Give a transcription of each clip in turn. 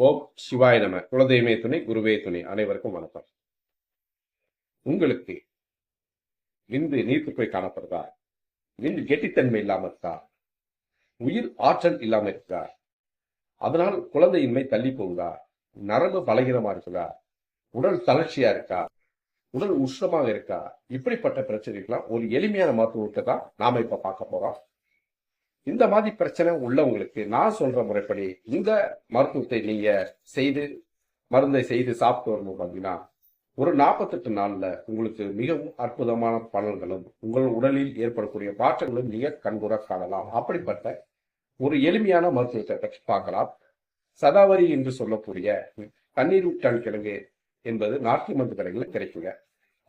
ஓம் சிவாய நம. குலதெய்வமே துணை, குருவே துணை. அனைவருக்கும் வணக்கம். உங்களுக்கு விந்து நீர்த்து போய் காணப்படுதா? விந்து கெட்டித்தன்மை இல்லாம இருக்கா? உயிர் ஆற்றல் இல்லாம இருக்கா? அதனால் குழந்தையின்மை தள்ளி போகுதா? நரம்பு பலகீனமா இருக்குதா? உடல் தளர்ச்சியா இருக்கா? உடல் உஷ்ணமாக இருக்கா? இப்படிப்பட்ட பிரச்சனைகள்லாம் ஒரு எளிமையான மருத்துவத்தை தான் நாம இப்ப பார்க்க போறோம். இந்த மாதிரி பிரச்சனை உள்ளவங்களுக்கு நான் சொல்ற முறைப்படி இந்த மருத்துவத்தை நீங்க செய்து மருந்தை செய்து சாப்பிட்டு வரும்போது பார்த்தீங்கன்னா ஒரு 48 நாள்ல உங்களுக்கு மிகவும் அற்புதமான பலன்களும் உங்கள் உடலில் ஏற்படக்கூடிய மாற்றங்களும் நீங்க கண்கூட காணலாம். அப்படிப்பட்ட ஒரு எளிமையான மருத்துவத்தை பற்றி பார்க்கலாம். சதாவரி என்று சொல்லக்கூடிய தண்ணீர் ஊற்றான் கிழங்கு என்பது நாட்டு மருந்து கடைகளில் கிடைக்குங்க.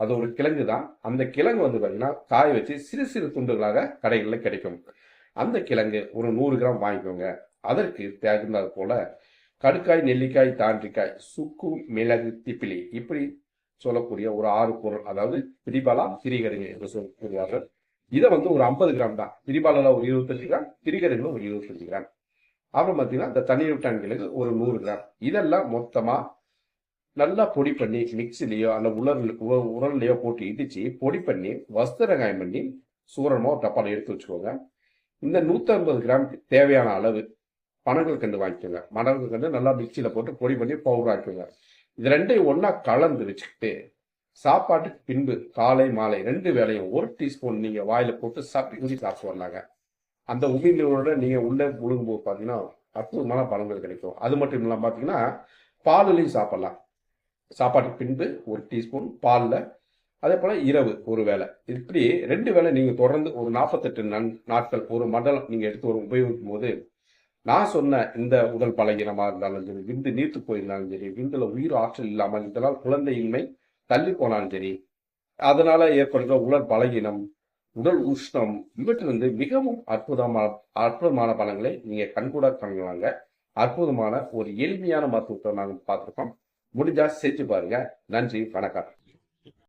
அது ஒரு கிழங்கு தான். அந்த கிழங்கு வந்து பார்த்தீங்கன்னா காய வச்சு சிறு சிறு துண்டுகளாக கடைகளில் கிடைக்கும். அந்த கிழங்கு ஒரு 100 கிராம் வாங்கிக்கோங்க. அதற்கு தகுந்தது போல கடுக்காய், நெல்லிக்காய், தாண்டிக்காய், சுக்கு, மிளகு, திப்பிலி இப்படி சொல்லக்கூடிய ஒரு 6 பொருள், அதாவது திரிபாலா, திரிகடுகு என்று சொல்லக்கூடியார்கள். இதை வந்து ஒரு 50 கிராம் தான். திரிபாலால ஒரு 25 கிராம், திரிகடுகுல ஒரு 25 கிராம். அப்புறம் பார்த்தீங்கன்னா இந்த தண்ணீர் விட்டான் கிழங்கு ஒரு 100 கிராம். இதெல்லாம் மொத்தமா நல்லா பொடி பண்ணி மிக்சிலேயோ அல்ல உரல்லையோ போட்டு இடிச்சு பொடி பண்ணி வஸ்திரகாயம் பண்ணி சூரனமோ டப்பால எடுத்து வச்சுக்கோங்க. இந்த 150 கிராம் தேவையான அளவு பனங்கள் கண்டு வாங்கிக்கோங்க. பனங்கள் கண்டு நல்லா மிக்சியில போட்டு பொடி பண்ணி பவுடர் ஆக்கிக்கோங்க. இது ரெண்டையும் ஒன்னா கலந்து வச்சுக்கிட்டு சாப்பாட்டுக்கு பின்பு காலை மாலை 2 வேளையும் 1 டீஸ்பூன் நீங்க வாயில போட்டு சாப்பிட்டு வரலாங்க. அந்த உமிழ்நீரோட நீங்க உள்ள முழுங்கும்போது பார்த்தீங்கன்னா அற்புதமான பலன்கள் கிடைக்கும். அது மட்டும் இல்லாமல் பார்த்தீங்கன்னா பாலுலையும் சாப்பிடலாம். சாப்பாட்டுக்கு பின்பு 1 டீஸ்பூன் பாலில், அதே போல இரவு ஒரு வேளை, இப்படி 2 வேளை நீங்க தொடர்ந்து ஒரு 48 நாட்கள் ஒரு மண்டலம் நீங்க எடுத்து உபயோகிக்கும் போது நான் சொன்ன இந்த உடல் பலகீனமா இருந்தாலும் சரி, விந்து நீர்த்து போயிருந்தாலும் சரி, விந்துல உயிர் ஆற்றல் இல்லாமல் இதனால் குழந்தையின்மை தள்ளி போனாலும் சரி, அதனால ஏற்படுகிற உடல் பலகீனம், உடல் உஷ்ணம் இவற்றிலிருந்து மிகவும் அற்புதமான பலன்களை நீங்க கண்கூட காணலாங்க. அற்புதமான ஒரு எளிமையான மருத்துவத்தை நாங்கள் பார்த்துருக்கோம். முடிஞ்சா செஞ்சு பாருங்க. நன்றி, வணக்கம்.